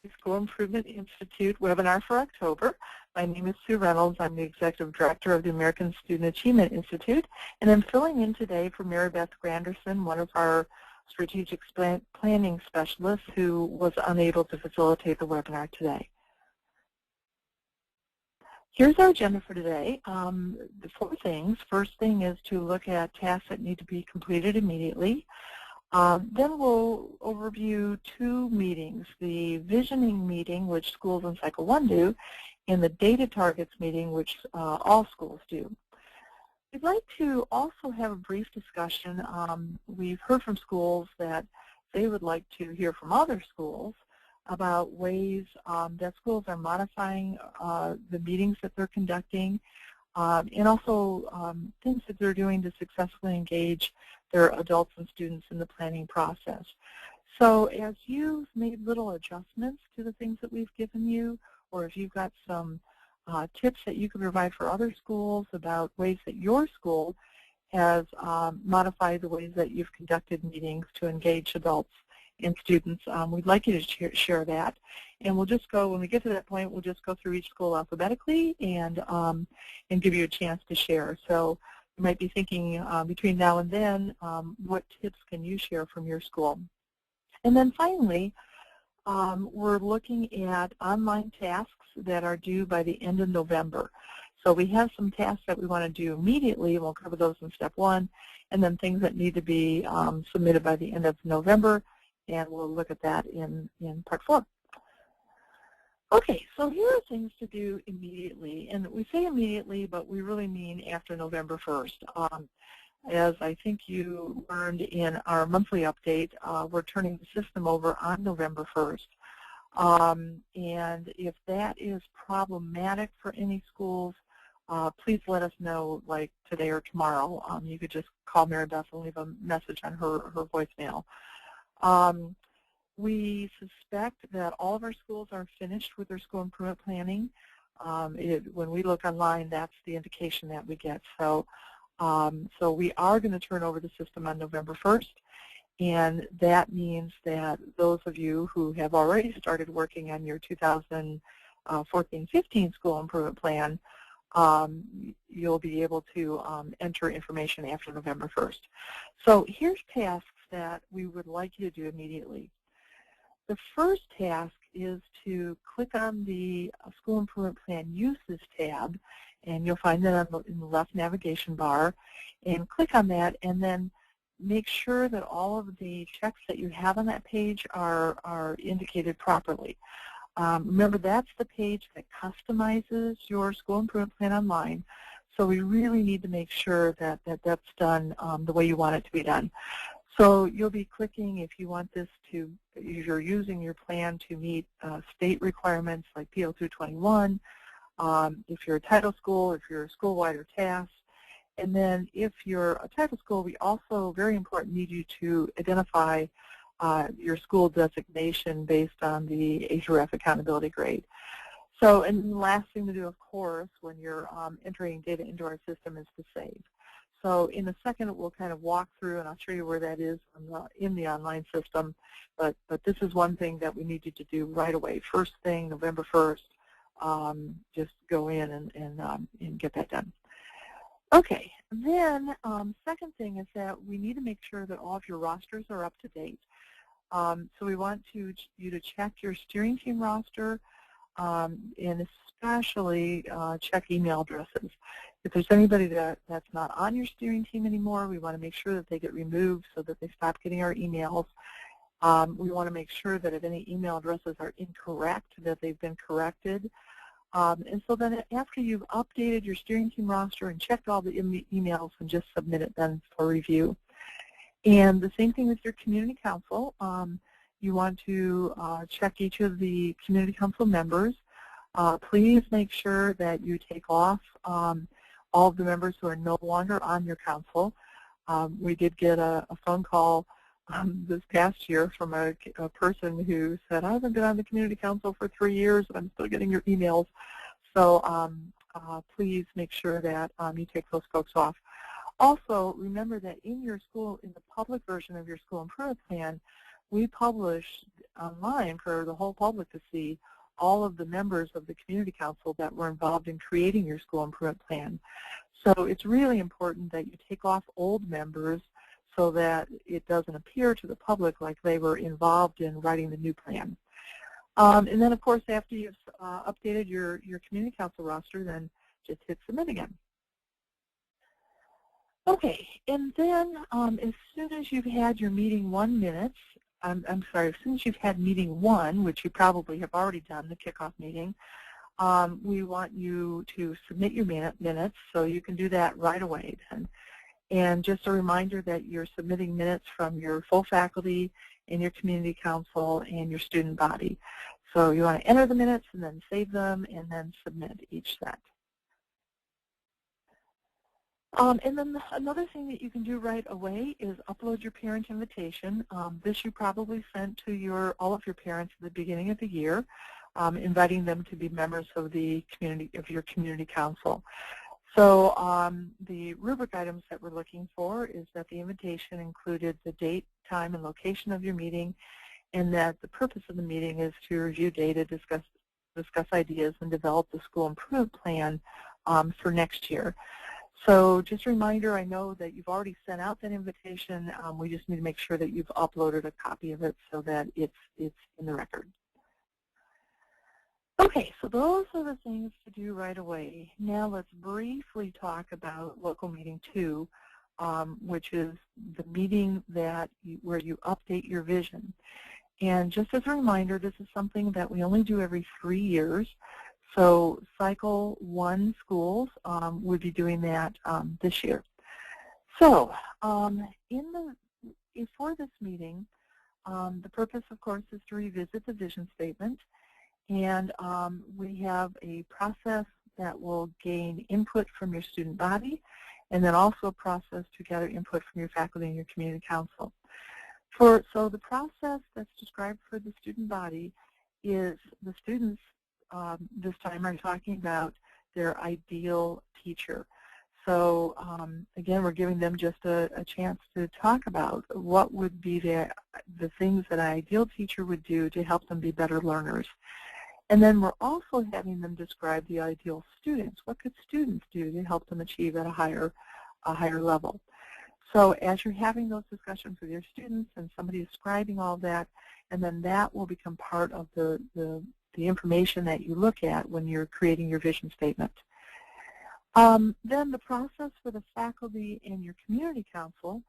School Improvement Institute webinar for October. My name is Sue Reynolds. I'm the Executive Director of the American Student Achievement Institute, and I'm filling in today for Mary Beth Granderson, one of our strategic planning specialists who was unable to facilitate the webinar today. Here's our agenda for today. The 4 things. First thing is to look at tasks that need to be completed immediately. Then we'll overview 2 meetings, the visioning meeting, which schools in Cycle 1 do, and the data targets meeting, which all schools do. We'd like to also have a brief discussion. We've heard from schools that they would like to hear from other schools about ways that schools are modifying the meetings that they're conducting, and also things that they're doing to successfully engage their adults and students in the planning process. So as you've made little adjustments to the things that we've given you, or if you've got some tips that you can provide for other schools about ways that your school has modified the ways that you've conducted meetings to engage adults and students, we'd like you to share that. And we'll just go, when we get to that point, we'll just go through each school alphabetically and give you a chance to share. So you might be thinking between now and then, what tips can you share from your school? And then finally, we're looking at online tasks that are due by the end of November. So we have some tasks that we want to do immediately, and we'll cover those in step 1, and then things that need to be submitted by the end of November, and we'll look at that in part 4. Okay, so here are things to do immediately, and we say immediately, but we really mean after November 1st. As I think you learned in our monthly update, we're turning the system over on November 1st. And if that is problematic for any schools, please let us know, like today or tomorrow. You could just call Mary Beth and leave a message on her voicemail. We suspect that all of our schools are finished with their school improvement planning. When we look online, that's the indication that we get. So we are going to turn over the system on November 1st, and that means that those of you who have already started working on your 2014-15 school improvement plan, you'll be able to enter information after November 1st. So here's tasks that we would like you to do immediately. The first task is to click on the School Improvement Plan Uses tab, and you'll find that in the left navigation bar, and click on that, and then make sure that all of the checks that you have on that page are indicated properly. Remember, that's the page that customizes your school improvement plan online, so we really need to make sure that that's done the way you want it to be done. So you'll be clicking if you want this to, if you're using your plan to meet state requirements like PL 221, if you're a title school, if you're a school-wide or task. And then if you're a title school, we also, very important, need you to identify your school designation based on the HRF accountability grade. So, and the last thing to do, of course, when you're entering data into our system is to save. So in a second, we'll kind of walk through, and I'll show you where that is in the online system. But this is one thing that we need you to do right away. First thing, November 1st, just go in and get that done. Okay, then second thing is that we need to make sure that all of your rosters are up to date. So we want you to check your steering team roster, and especially check email addresses. If there's anybody that's not on your steering team anymore, we want to make sure that they get removed so that they stop getting our emails. We want to make sure that if any email addresses are incorrect, that they've been corrected. And so then after you've updated your steering team roster and checked all the emails, and just submit it then for review. And the same thing with your community council. You want to check each of the community council members. Please make sure that you take off all of the members who are no longer on your council. We did get a phone call this past year from a person who said, I haven't been on the community council for 3 years, but I'm still getting your emails. So please make sure that you take those folks off. Also, remember that in your school, in the public version of your school improvement plan, we publish online for the whole public to see all of the members of the community council that were involved in creating your school improvement plan. So it's really important that you take off old members so that it doesn't appear to the public like they were involved in writing the new plan. And then, of course, after you've updated your community council roster, then just hit submit again. Okay, and then as soon as you've had your meeting 1 minute, I'm sorry, as soon as you've had meeting 1, which you probably have already done, the kickoff meeting, we want you to submit your minutes, so you can do that right away then. And just a reminder that you're submitting minutes from your full faculty and your community council and your student body. So you want to enter the minutes and then save them and then submit each set. And then another thing that you can do right away is upload your parent invitation. This you probably sent to all of your parents at the beginning of the year, inviting them to be members of the your community council. So the rubric items that we're looking for is that the invitation included the date, time, and location of your meeting, and that the purpose of the meeting is to review data, discuss ideas, and develop the school improvement plan for next year. So just a reminder, I know that you've already sent out that invitation. We just need to make sure that you've uploaded a copy of it so that it's in the record. Okay, so those are the things to do right away. Now let's briefly talk about local meeting 2, which is the meeting where you update your vision. And just as a reminder, this is something that we only do every 3 years. So Cycle 1 schools would be doing that this year. So for this meeting, the purpose, of course, is to revisit the vision statement. And we have a process that will gain input from your student body, and then also a process to gather input from your faculty and your community council. So the process that's described for the student body is the students this time are talking about their ideal teacher. So again, we're giving them just a chance to talk about what would be the things that an ideal teacher would do to help them be better learners. And then we're also having them describe the ideal students. What could students do to help them achieve at a higher level? So as you're having those discussions with your students and somebody describing all that, and then that will become part of the information that you look at when you're creating your vision statement. Then the process for the faculty and your community council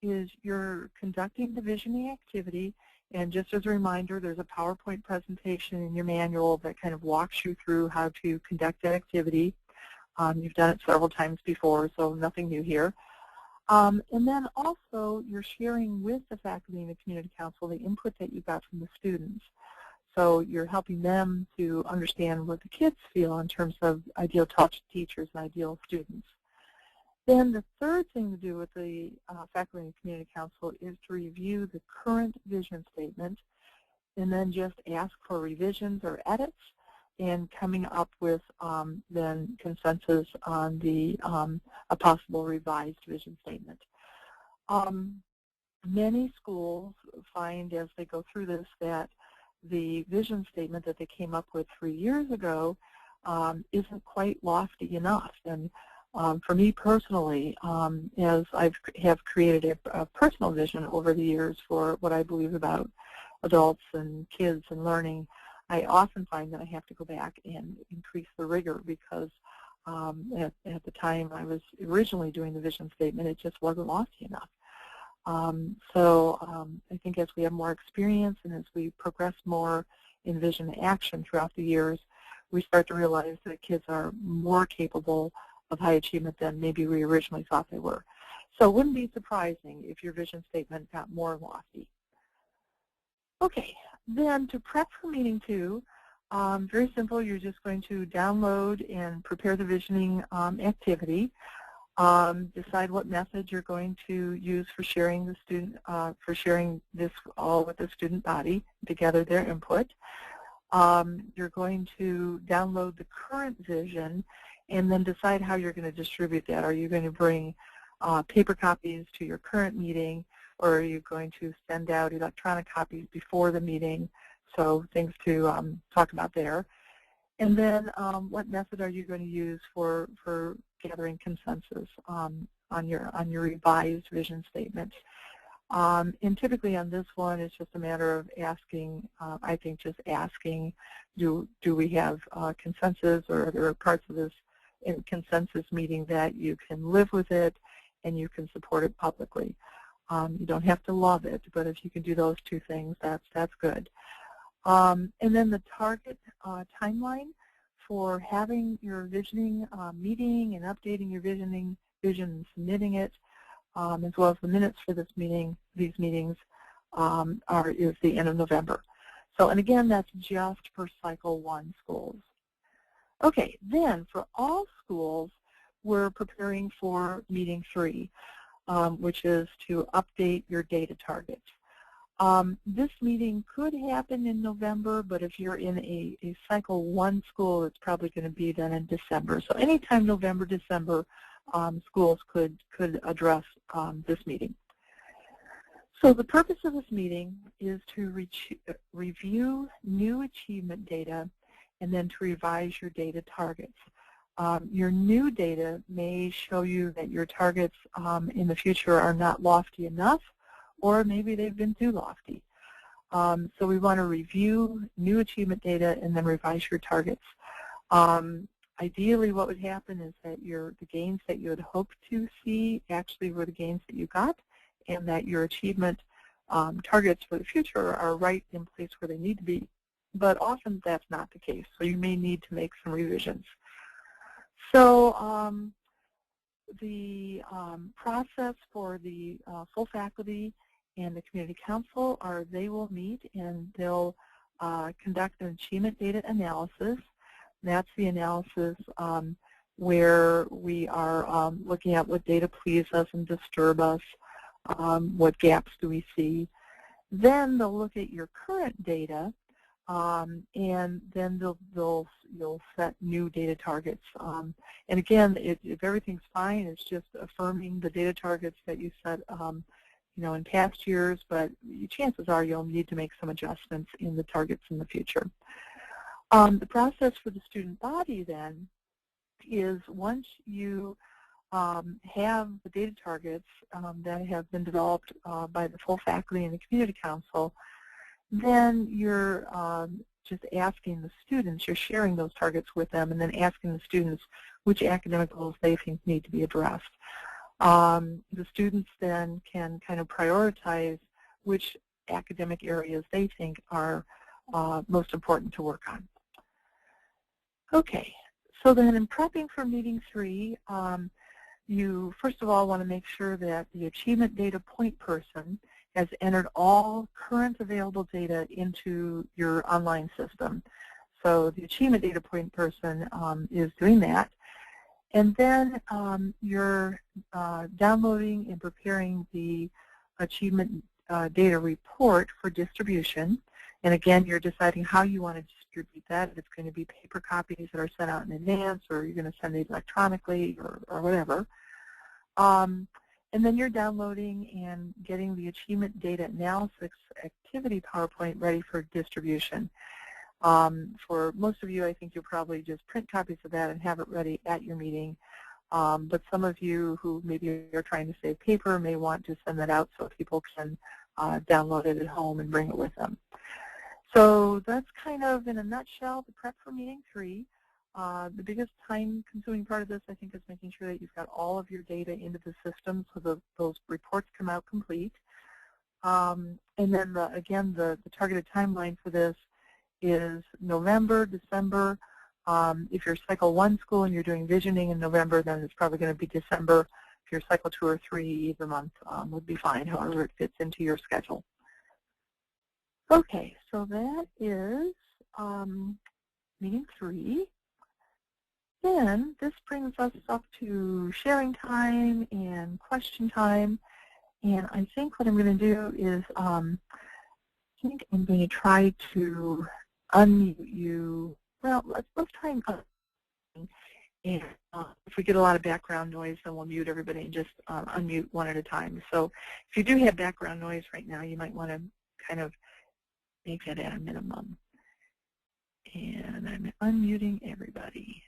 is you're conducting the visioning activity. And just as a reminder, there's a PowerPoint presentation in your manual that kind of walks you through how to conduct that activity. You've done it several times before, so nothing new here. And then also you're sharing with the faculty and the community council the input that you got from the students. So you're helping them to understand what the kids feel in terms of ideal teachers and ideal students. Then the third thing to do with the faculty and community council is to review the current vision statement and then just ask for revisions or edits and coming up with then consensus on a possible revised vision statement. Many schools find as they go through this that the vision statement that they came up with 3 years ago isn't quite lofty enough. And for me personally, as I have created a personal vision over the years for what I believe about adults and kids and learning, I often find that I have to go back and increase the rigor because at the time I was originally doing the vision statement, it just wasn't lofty enough. I think as we have more experience and as we progress more in vision action throughout the years, we start to realize that kids are more capable of high achievement than maybe we originally thought they were. So it wouldn't be surprising if your vision statement got more lofty. Okay, then to prep for meeting 2, very simple, you're just going to download and prepare the visioning activity. Decide what method you're going to use for sharing this all with the student body to gather their input. You're going to download the current vision and then decide how you're going to distribute that. Are you going to bring paper copies to your current meeting, or are you going to send out electronic copies before the meeting? So things to talk about there. And then what method are you going to use for gathering consensus on your revised vision statements? And typically on this one, it's just a matter of asking, I think just asking, do we have consensus, or are there parts of this consensus meeting that you can live with it and you can support it publicly? You don't have to love it, but if you can do those two things, that's good. And then the target timeline for having your visioning meeting and updating your vision and submitting it, as well as the minutes for this meeting, these meetings, is the end of November. So, and again, that's just for Cycle 1 schools. Okay, then for all schools, we're preparing for Meeting 3, which is to update your data targets. This meeting could happen in November, but if you're in a Cycle 1 school, it's probably going to be then in December. So anytime November, December, schools could address this meeting. So the purpose of this meeting is to review new achievement data and then to revise your data targets. Your new data may show you that your targets in the future are not lofty enough, or maybe they've been too lofty. So we want to review new achievement data and then revise your targets. Ideally, what would happen is that the gains that you had hoped to see actually were the gains that you got, and that your achievement targets for the future are right in place where they need to be. But often that's not the case, so you may need to make some revisions. So the process for the full faculty and the community council they will meet and they'll conduct an achievement data analysis. That's the analysis where we are looking at what data please us and disturb us, what gaps do we see. Then they'll look at your current data, and then you'll set new data targets. And again, if everything's fine, it's just affirming the data targets that you set in past years, but chances are you'll need to make some adjustments in the targets in the future. The process for the student body then is once you have the data targets that have been developed by the full faculty and the community council, then you're just asking the students, you're sharing those targets with them, and then asking the students which academic goals they think need to be addressed. The students then can kind of prioritize which academic areas they think are most important to work on. Okay, so then in prepping for Meeting 3, you first of all want to make sure that the achievement data point person has entered all current available data into your online system. So the achievement data point person is doing that. And then you're downloading and preparing the achievement data report for distribution. And again, you're deciding how you want to distribute that. If it's going to be paper copies that are sent out in advance, or you're going to send it electronically, or whatever. And then you're downloading and getting the achievement data analysis activity PowerPoint ready for distribution. For most of you, I think you'll probably just print copies of that and have it ready at your meeting. But some of you who maybe are trying to save paper may want to send that out so people can download it at home and bring it with them. So that's kind of, in a nutshell, the prep for Meeting 3. The biggest time-consuming part of this, I think, is making sure that you've got all of your data into the system so those reports come out complete. And then, again, the targeted timeline for this is November, December. If you're Cycle 1 school and you're doing visioning in November, then it's probably going to be December. If you're Cycle 2 or 3, either month would be fine, however it fits into your schedule. Okay, so that is Meeting 3. Then this brings us up to sharing time and question time. And I think what I'm going to do is I think I'm going to try to unmute you. Well, let's try and unmute. And if we get a lot of background noise, then we'll mute everybody and just unmute one at a time. So if you do have background noise right now, you might want to kind of make that at a minimum. And I'm unmuting everybody.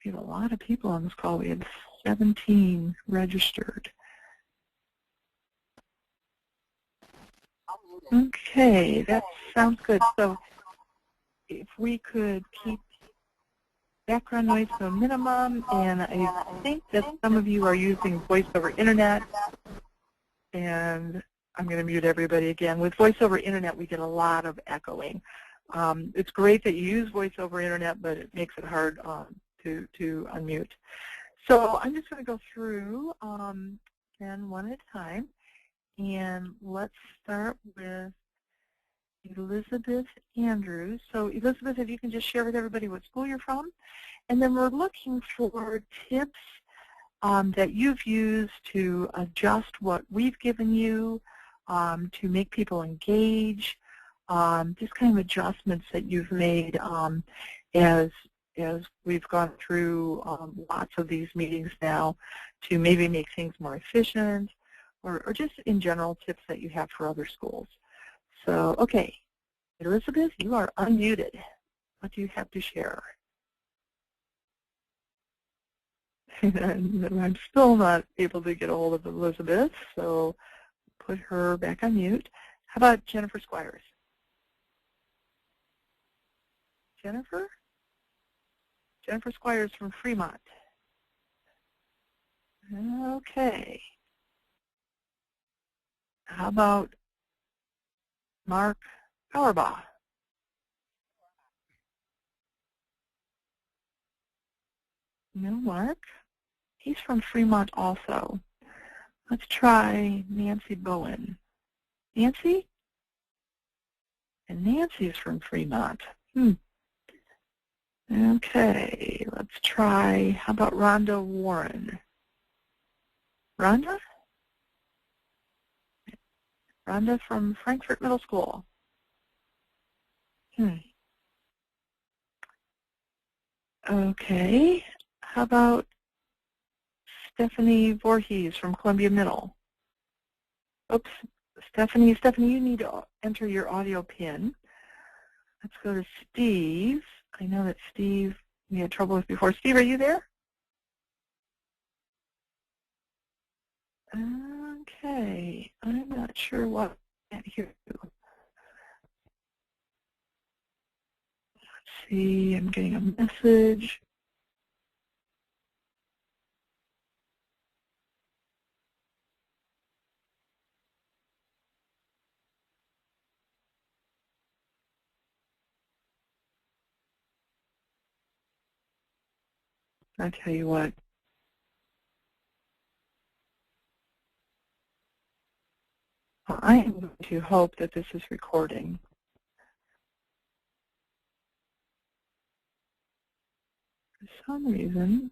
We have a lot of people on this call. We have 17 registered. Okay, that sounds good. So if we could keep background noise to a minimum, and I think that some of you are using voice over internet, and I'm going to mute everybody again. With voice over internet, we get a lot of echoing. It's great that you use voice over internet, but it makes it hard to unmute. So I'm just going to go through then one at a time, and let's start with Elizabeth Andrews. So Elizabeth, if you can just share with everybody what school you're from, and then we're looking for tips that you've used to adjust what we've given you, to make people engage, just kind of adjustments that you've made as we've gone through lots of these meetings now to maybe make things more efficient, or just in general tips that you have for other schools. So, okay, Elizabeth, you are unmuted. What do you have to share? And I'm still not able to get a hold of Elizabeth, so put her back on mute. How about Jennifer Squires? Jennifer? Jennifer Squires from Fremont. Okay. How about Mark Auerbach? No, Mark. He's from Fremont also. Let's try Nancy Bowen. Nancy? And Nancy's from Fremont. Okay, let's try, how about Rhonda Warren? Rhonda? Rhonda from Frankfurt Middle School. Okay, how about Stephanie Voorhees from Columbia Middle? Oops, Stephanie, you need to enter your audio pin. Let's go to Steve. I know that Steve we had trouble with before. Steve, are you there? Okay, I'm not sure what I can't hear you. Let's see, I'm getting a message. I tell you what. I am going to hope that this is recording. For some reason,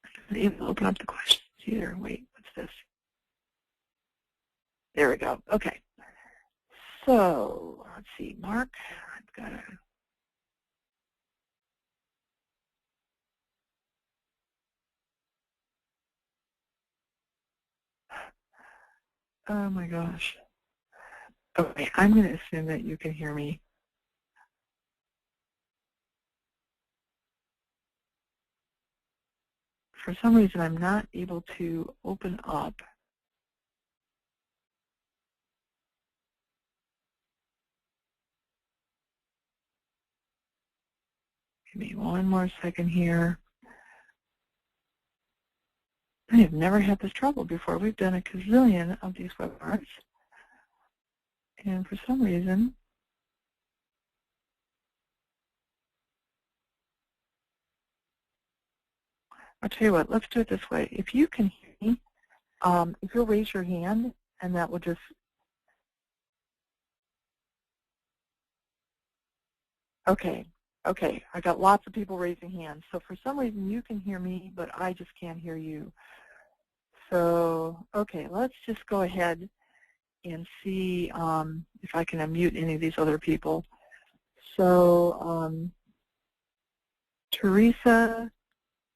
I'm not able to open up the questions either. Wait, what's this? There we go. Okay. So let's see, Mark. I've got to. Oh my gosh. Okay, I'm going to assume that you can hear me. For some reason, I'm not able to open up. Give me one more second here. I have never had this trouble before. We've done a gazillion of these webinars. And for some reason, I'll tell you what, let's do it this way. If you can hear me, if you'll raise your hand, and that will just, okay, I got lots of people raising hands. So for some reason you can hear me, but I just can't hear you. So, okay, let's just go ahead and see if I can unmute any of these other people. So Teresa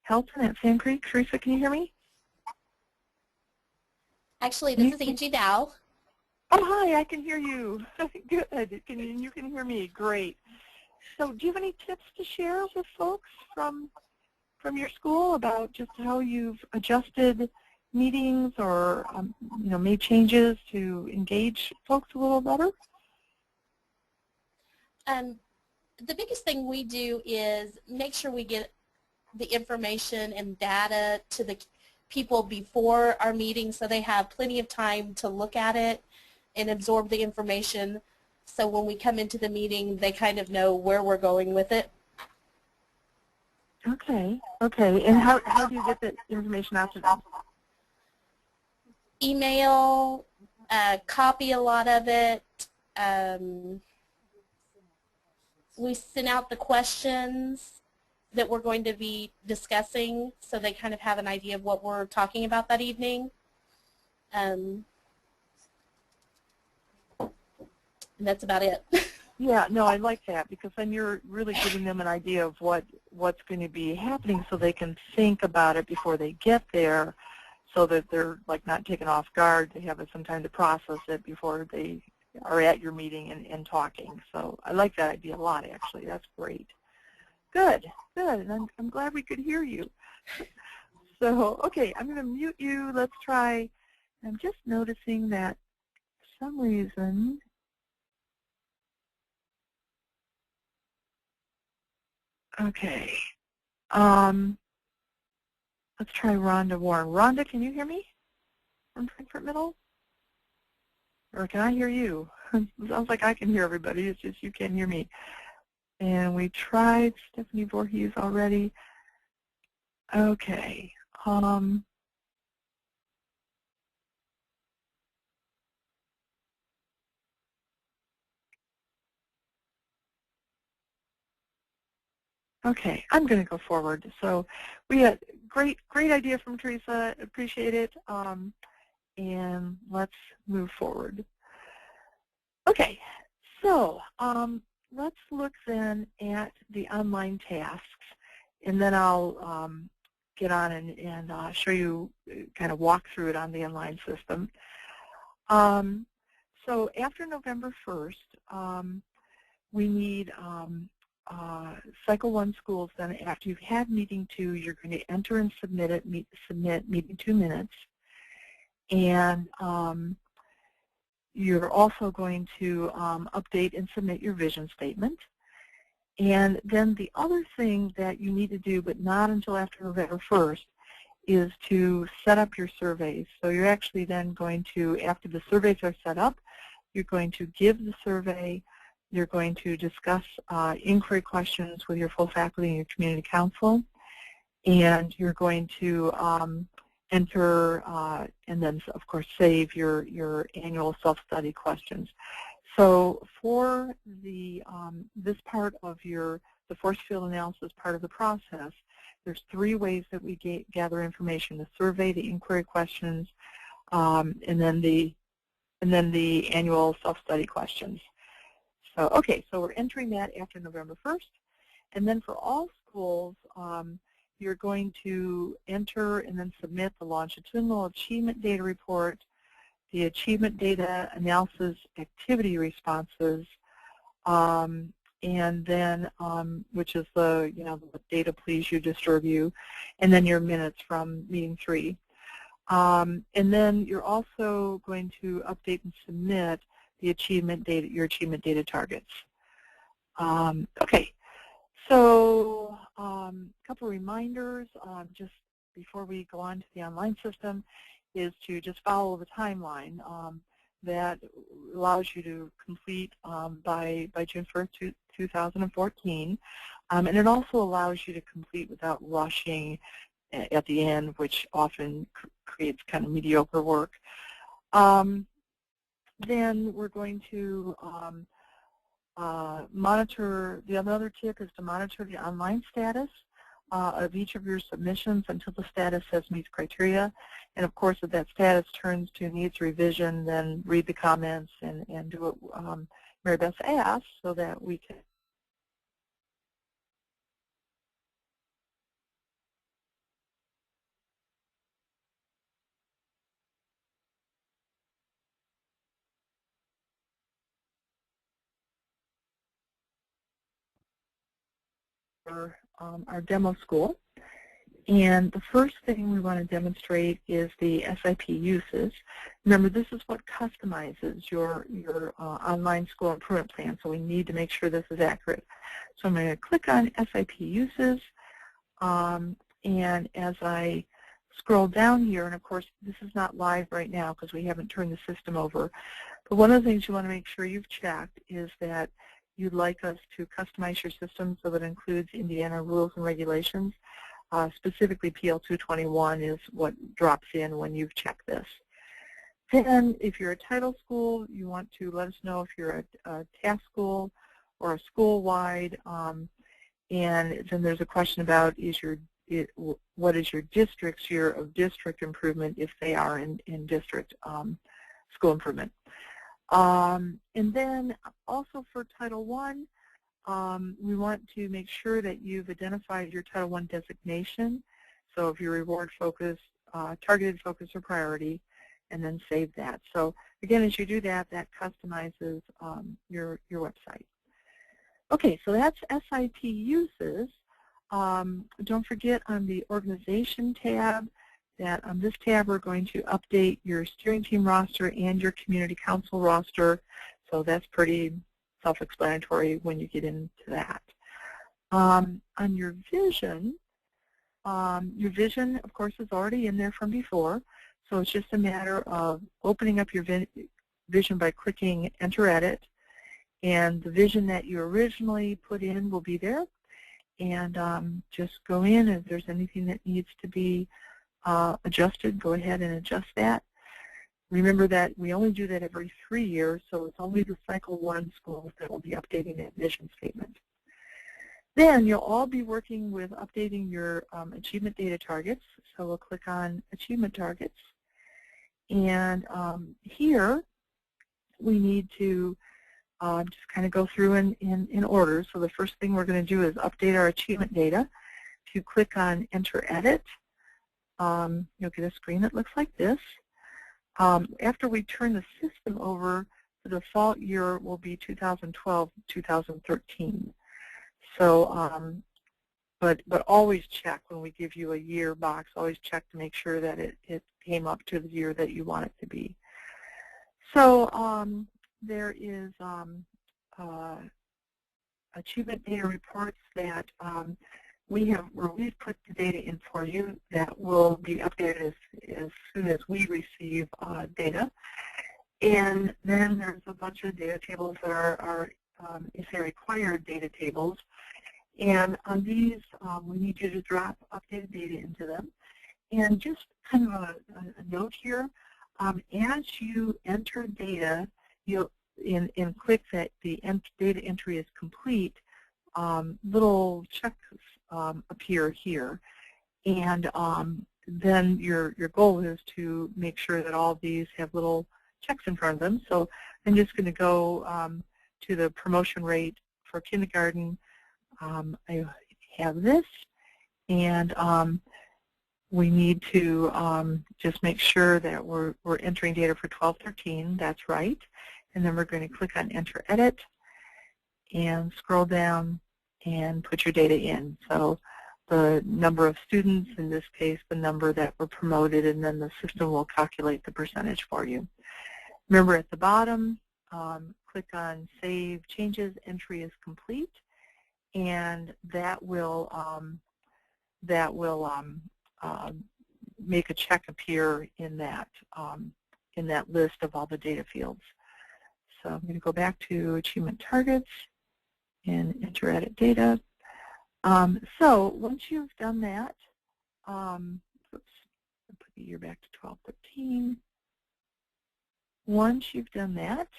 Helton at Sand Creek. Teresa, can you hear me? Actually, this is Angie Dow. Oh, hi, I can hear you. Good. You can hear me. Great. So do you have any tips to share with folks from your school about just how you've adjusted meetings or made changes to engage folks a little better? The biggest thing we do is make sure we get the information and data to the people before our meeting so they have plenty of time to look at it and absorb the information, so when we come into the meeting they kind of know where we're going with it. Okay. And how do you get the information out to them? Email, copy a lot of it. We send out the questions that we're going to be discussing so they kind of have an idea of what we're talking about that evening. And that's about it. Yeah, no, I like that because then you're really giving them an idea of what's going to be happening so they can think about it before they get there so that they're like not taken off guard. They have some time to process it before they are at your meeting and talking. So I like that idea a lot, actually. That's great. Good. And I'm glad we could hear you. So, okay, I'm going to mute you. Let's try. I'm just noticing that for some reason, okay. Let's try Rhonda Warren. Rhonda, can you hear me from Frankfurt Middle? Or can I hear you? It sounds like I can hear everybody. It's just you can't hear me. And we tried Stephanie Voorhees already. Okay. Okay, I'm going to go forward. So we had great idea from Teresa. Appreciate it. And let's move forward. Okay, so let's look then at the online tasks, and then I'll get on and show you, kind of walk through it on the online system. So after November 1st, we need Cycle 1 schools, then after you've had Meeting 2, you're going to enter and submit Meeting 2 minutes. And you're also going to update and submit your vision statement. And then the other thing that you need to do, but not until after November 1st, is to set up your surveys. So you're actually then going to, after the surveys are set up, you're going to give the survey. You're going to discuss inquiry questions with your full faculty and your community council, and you're going to enter and then, of course, save your annual self-study questions. So for the this part of the force field analysis part of the process, there's 3 ways that we gather information: the survey, the inquiry questions, and then the annual self-study questions. So, okay, so we're entering that after November 1st. And then for all schools, you're going to enter and then submit the longitudinal achievement data report, the achievement data analysis activity responses, and then, which is the, what data please you distribute, and then your minutes from Meeting 3. And then you're also going to update and submit the achievement data, your achievement data targets. Okay, so a couple reminders just before we go on to the online system is to just follow the timeline that allows you to complete by June 1st, 2014. And it also allows you to complete without rushing at the end, which often creates kind of mediocre work. Then we're going to monitor, the other tip is to monitor the online status of each of your submissions until the status says meets criteria. And of course, if that status turns to needs revision, then read the comments and do what Mary Beth asked so that we can our demo school. And the first thing we want to demonstrate is the SIP uses. Remember, this is what customizes your online school improvement plan, so we need to make sure this is accurate. So I'm going to click on SIP uses, and as I scroll down here, and of course this is not live right now because we haven't turned the system over, but one of the things you want to make sure you've checked is that you'd like us to customize your system so that it includes Indiana rules and regulations. Specifically, PL 221 is what drops in when you've checked this. Then, if you're a title school, you want to let us know if you're a task school or a school-wide. And then there's a question about what is your district's year of district improvement if they are in district school improvement. And then also for Title I, we want to make sure that you've identified your Title I designation. So if you're reward focused, targeted focus or priority, and then save that. So again, as you do that, that customizes your website. Okay, so that's SIP uses. Don't forget on the organization tab that on this tab we're going to update your steering team roster and your community council roster. So that's pretty self-explanatory when you get into that. On your vision, of course, is already in there from before. So it's just a matter of opening up your vision by clicking Enter Edit. And the vision that you originally put in will be there. And just go in, if there's anything that needs to be adjusted, go ahead and adjust that. Remember that we only do that every 3 years, so it's only the Cycle 1 schools that will be updating that vision statement. Then you'll all be working with updating your achievement data targets. So we'll click on Achievement Targets. And here we need to just kind of go through in order. So the first thing we're going to do is update our achievement data. If you click on Enter Edit, you'll get a screen that looks like this. After we turn the system over, the default year will be 2012-2013. So, but always check when we give you a year box. Always check to make sure that it came up to the year that you want it to be. So there is achievement data reports that we've put the data in for you that will be updated as soon as we receive data. And then there's a bunch of data tables that are say required data tables. And on these, we need you to drop updated data into them. And just kind of a note here, as you enter data, you'll click that the data entry is complete, little checks appear here. And then your goal is to make sure that all of these have little checks in front of them. So I'm just going to go to the promotion rate for kindergarten. I have this, and we need to just make sure that we're entering data for 12-13. That's right. And then we're going to click on Enter Edit and scroll down and put your data in. So the number of students, in this case, the number that were promoted, and then the system will calculate the percentage for you. Remember at the bottom, click on Save Changes, Entry is Complete, and that will make a check appear in that list of all the data fields. So I'm going to go back to Achievement Targets and Enter Edit Data. So once you've done that, oops, I'll put the year back to 12-13. Once you've done that,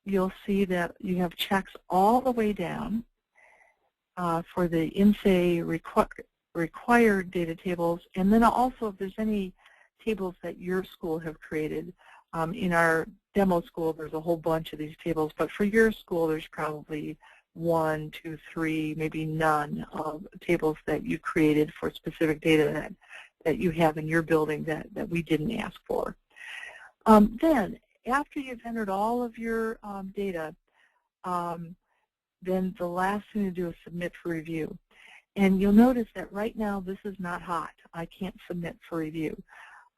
you'll see that you have checks all the way down. for the INSEE required data tables, and then also if there's any tables that your school have created. In our demo school, there's a whole bunch of these tables, but for your school, there's probably 1, 2, 3, maybe none of tables that you created for specific data that you have in your building that we didn't ask for. Then, after you've entered all of your data, then the last thing to do is submit for review. And you'll notice that right now this is not hot. I can't submit for review.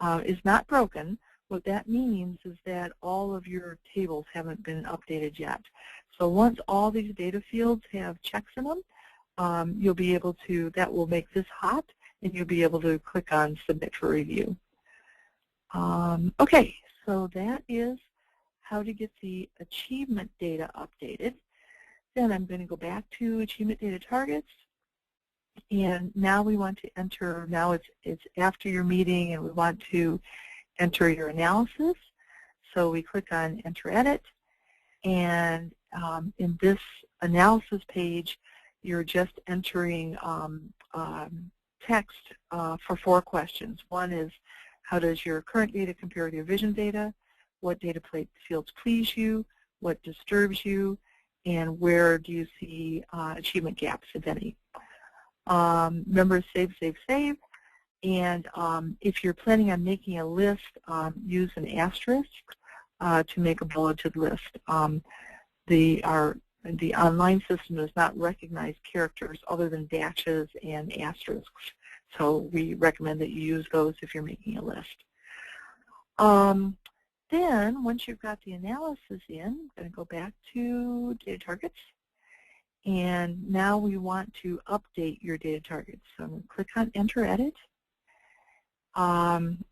It's not broken. What that means is that all of your tables haven't been updated yet. So once all these data fields have checks in them, you'll be able to, that will make this hot, and you'll be able to click on Submit for Review. Okay, so that is how to get the achievement data updated. Then I'm going to go back to Achievement Data Targets. And now we want to enter, now it's after your meeting, and we want to enter your analysis. So we click on Enter Edit, and in this analysis page, you're just entering text for 4 questions. One is, how does your current data compare to your vision data? What data fields please you? What disturbs you? And where do you see achievement gaps, if any? Remember, save, save, save. And if you're planning on making a list, use an asterisk to make a bulleted list. The online system does not recognize characters other than dashes and asterisks. So we recommend that you use those if you're making a list. Then, once you've got the analysis in, I'm going to go back to data targets. And now we want to update your data targets. So I'm going to click on Enter Edit. And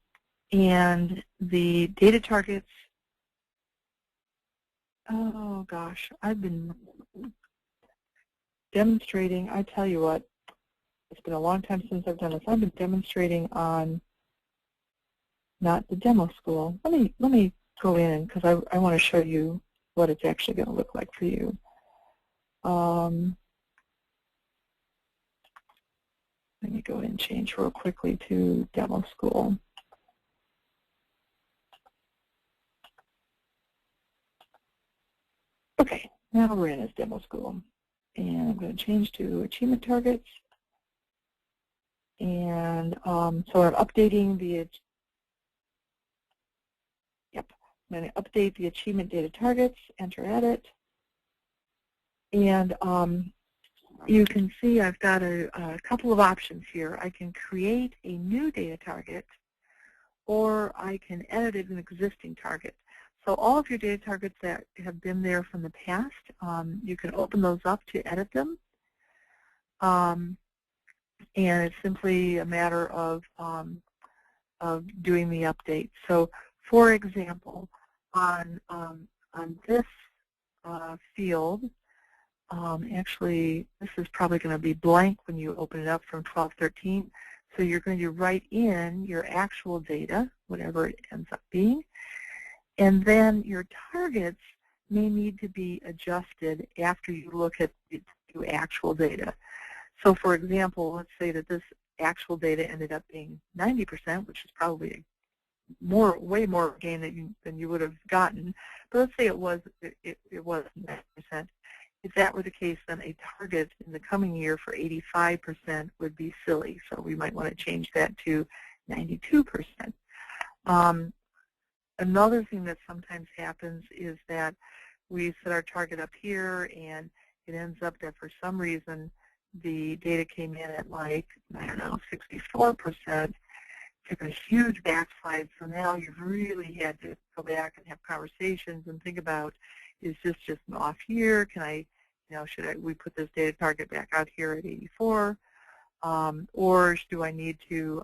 the data targets, oh gosh, I've been demonstrating, I tell you what, it's been a long time since I've done this. I've been demonstrating on not the demo school. Let me go in, because I want to show you what it's actually going to look like for you. Let me go ahead and change real quickly to demo school. Okay, now we're in as demo school. And I'm going to change to achievement targets. And so I'm updating the, I'm going to update the achievement data targets, Enter Edit. And you can see I've got a couple of options here. I can create a new data target, or I can edit an existing target. So all of your data targets that have been there from the past, you can open those up to edit them. And it's simply a matter of doing the update. So, for example, on this field, actually, this is probably going to be blank when you open it up from 1213. So you're going to write in your actual data, whatever it ends up being. And then your targets may need to be adjusted after you look at the actual data. So for example, let's say that this actual data ended up being 90%, which is probably way more gain than you would have gotten. But let's say it was 90%. If that were the case, then a target in the coming year for 85% would be silly. So we might want to change that to 92%. Another thing that sometimes happens is that we set our target up here, and it ends up that for some reason the data came in at like, I don't know, 64%. Took a huge backslide, so now you've really had to go back and have conversations and think about, is this just an off year? Can I, we put this data target back out here at 84? Or do I need to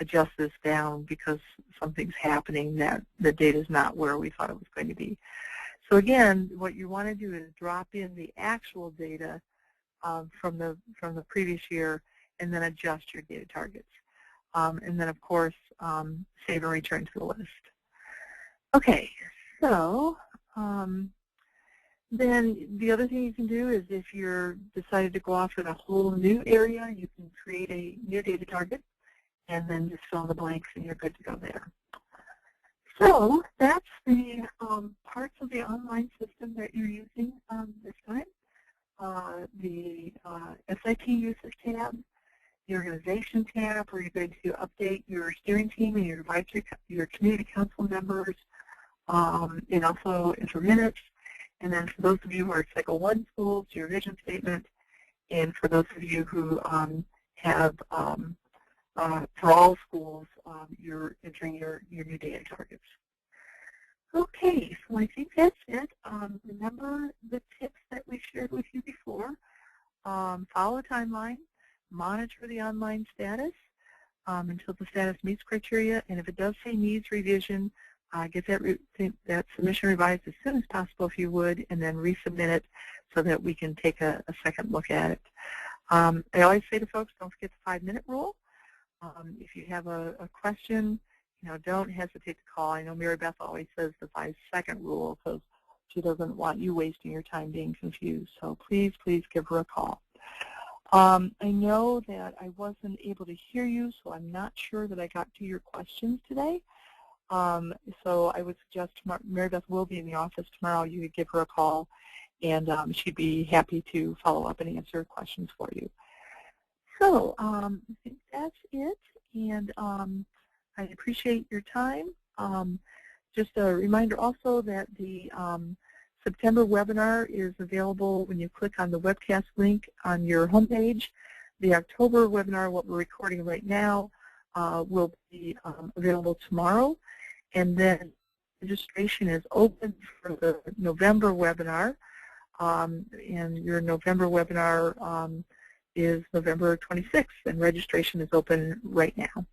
adjust this down because something's happening that the data is not where we thought it was going to be? So again, what you want to do is drop in the actual data from the previous year and then adjust your data targets. And then, of course, save and return to the list. Okay, so Then the other thing you can do is if you're decided to go off in a whole new area, you can create a new data target and then just fill in the blanks and you're good to go there. So that's the parts of the online system that you're using this time. The SIT usage tab, the organization tab, where you're going to update your steering team and your advisory, your community council members, and also enter minutes. And then for those of you who are Cycle 1 schools, your vision statement. And for those of you who have, for all schools, you're entering your new data targets. Okay, so I think that's it. Remember the tips that we shared with you before. Follow a timeline, monitor the online status until the status meets criteria, and if it does say needs revision, get that submission revised as soon as possible if you would, and then resubmit it so that we can take a second look at it. I always say to folks, don't forget the 5-minute rule. If you have a question, don't hesitate to call. I know Mary Beth always says the 5-second rule because she doesn't want you wasting your time being confused. So please, please give her a call. I know that I wasn't able to hear you, so I'm not sure that I got to your questions today. So I would suggest Mary Beth will be in the office tomorrow. You could give her a call, and she'd be happy to follow up and answer questions for you. So I think that's it, and I appreciate your time. Just a reminder also that the September webinar is available when you click on the webcast link on your homepage. The October webinar, what we're recording right now, will be available tomorrow. And then registration is open for the November webinar. And your November webinar is November 26th, and registration is open right now.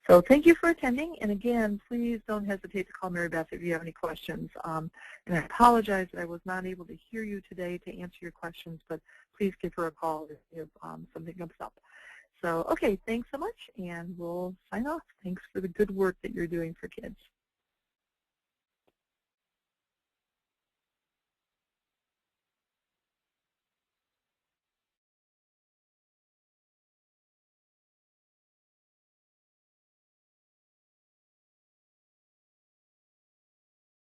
So thank you for attending, and again, please don't hesitate to call Mary Beth if you have any questions. And I apologize that I was not able to hear you today to answer your questions, but please give her a call if something comes up. So, okay, thanks so much, and we'll sign off. Thanks for the good work that you're doing for kids.